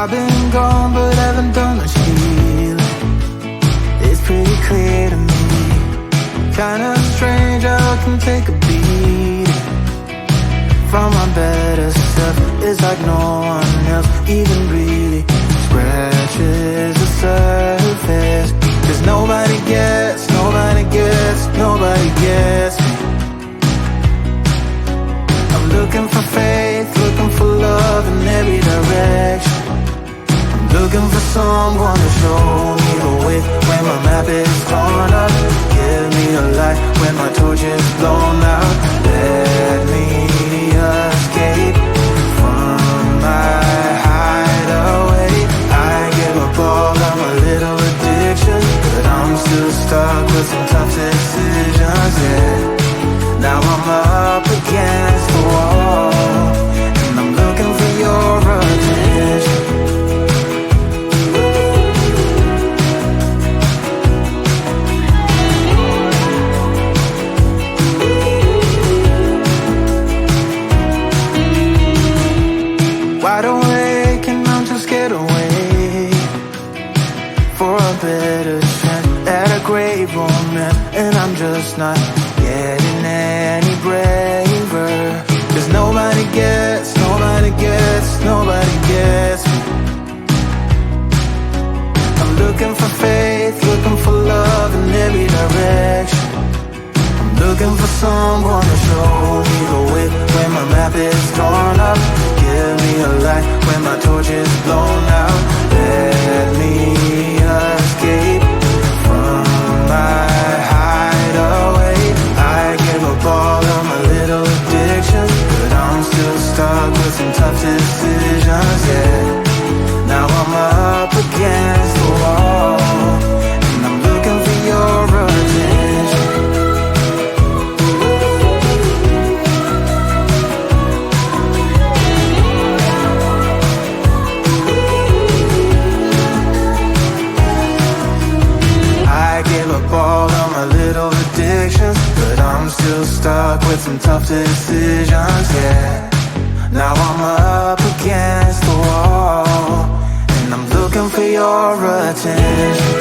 I've been gone but haven't done much healing. It's pretty clear to me, kinda strange how I can take a beating from my better self. It's like no one else even really scratches the surface. 'Cause nobody gets, nobody gets, nobody gets me. I'm looking for faith, looking for love in every direction. I'm looking for someone to show me the way when my map is torn up. Give me a light when my torch is blown out. Let me escape from my hideaway. I give up all of my little addictions, but I'm still stuck with some tough decisions, yeah. Now I'm up against the wall, and I'm looking for your attention. Wide awake and I'm just scared away for a better chance at a great romance, and I'm just not getting any braver. 'Cause nobody gets, nobody gets, nobody gets me. I'm looking for faith, looking for love in every direction. I'm looking for someone to show me the way when my map is torn up. Give me a light when my torch is blown out. Let me escape from my hideaway. I give up all of my little addictions, but I'm still stuck with some tough decisions, yeah. Now I'm up against the wall, and I'm looking for your attention. I give up all of my little addictions, but I'm still stuck with some tough decisions, yeah. Now I'm up against the wall, and I'm looking for your attention.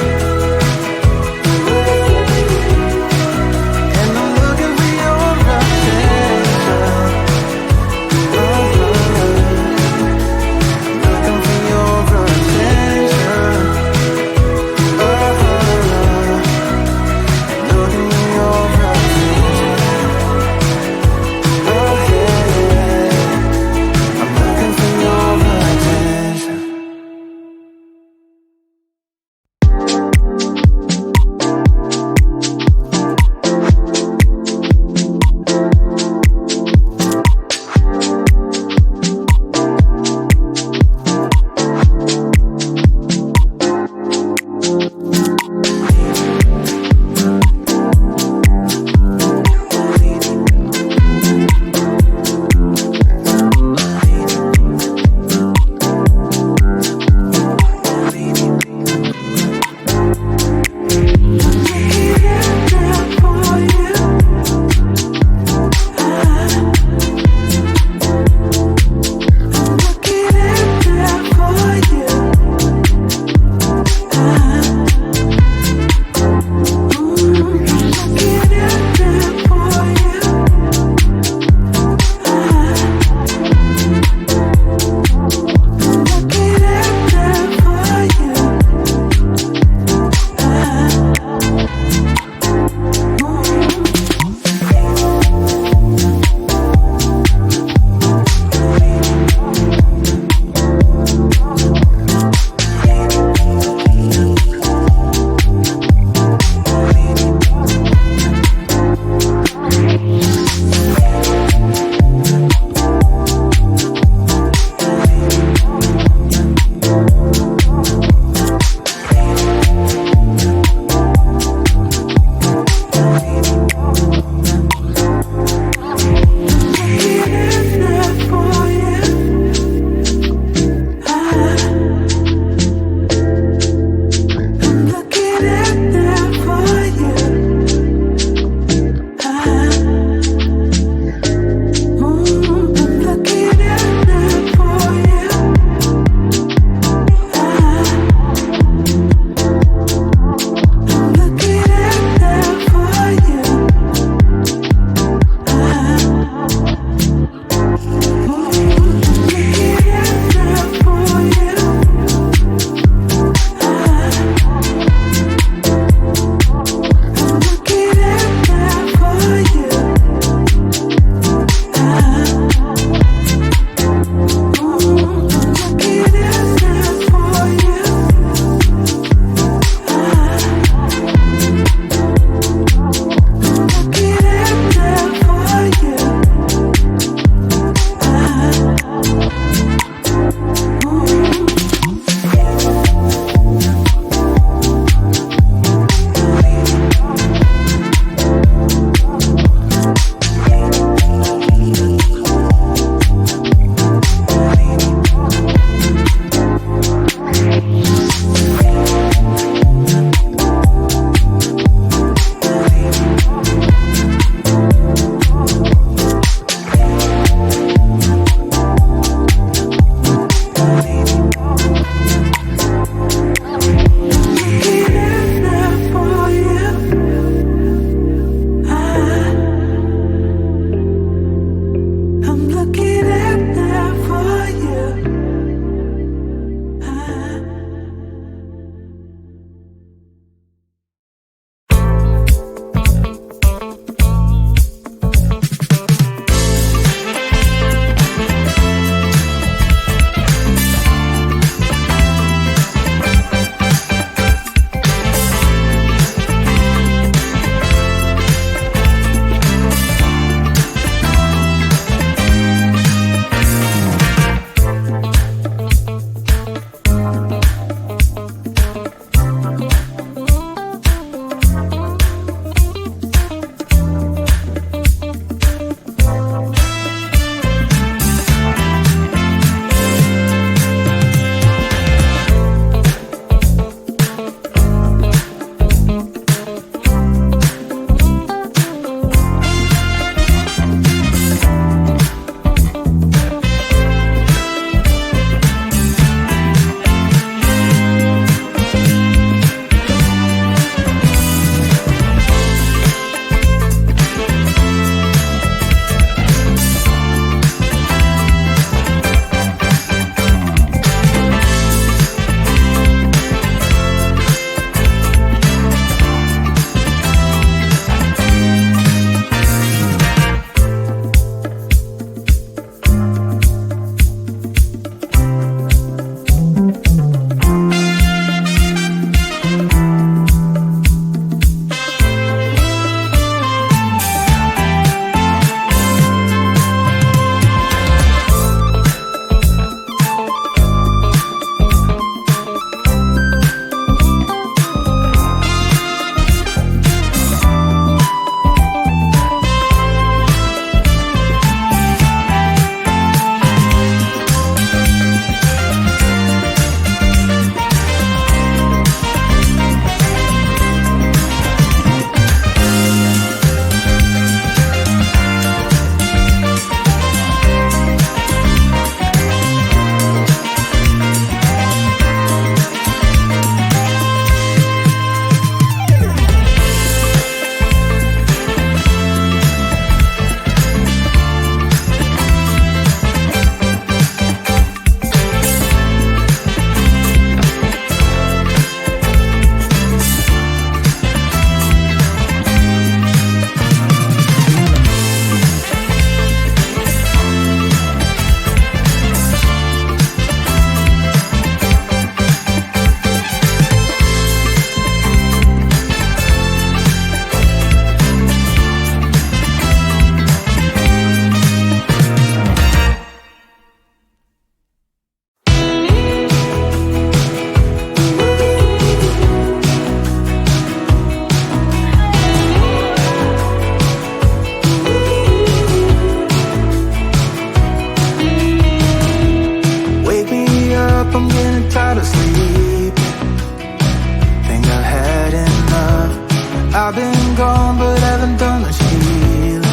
I've been gone but haven't done much healing.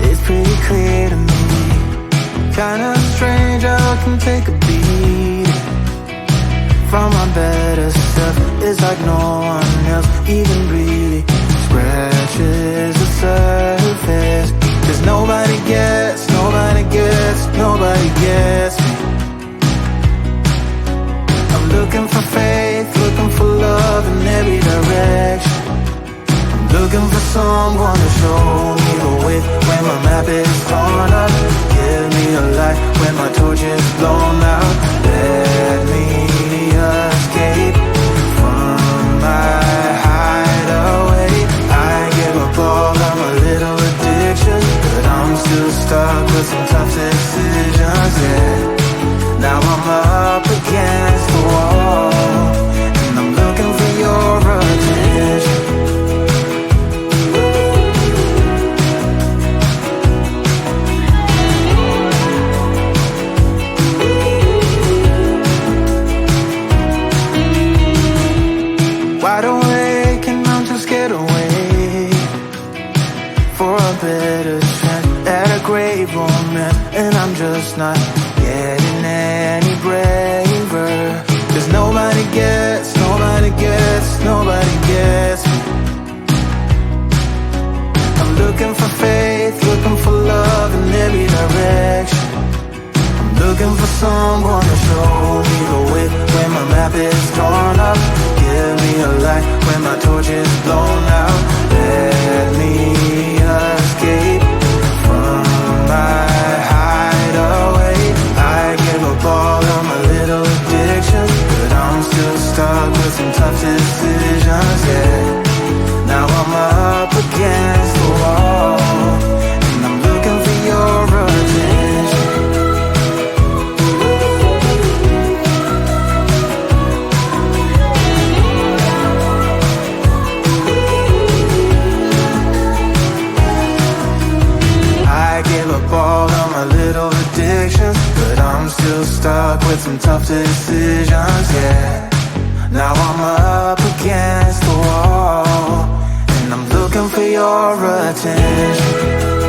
It's pretty clear to me. Kinda strange how I can take a beat from my better self. It's like no one else even really scratches the surface. Cause nobody gets me. I'm looking for faith, looking for love in every direction. Looking for someone to show me the way when my map is torn up. Give me a light when my torch is blown out. Let me escape from my hideaway. I give up all of my little addictions, but I'm still stuck with some tough decisions, yeah. Now I'm up against the wall, and I'm looking for your attention. Wide awake and I'm too scared away for a better chance at a great romance, and I'm just not getting any breath. nobody gets, nobody gets, nobody gets me. I'm looking for faith, looking for love in every direction. I'm looking for someone to show me the way when my map is torn up. Give me a light when my torch is blown out. Let me escape from my hideaway. I give up all of my little addictions, but I'm still stuck with some tough decisions, yeah. Now I'm up against the wall, and I'm looking for your attention. I give up all of my little addictions, but I'm still stuck with some tough decisions, yeah. Now I'm up against the wall, and I'm looking for your attention.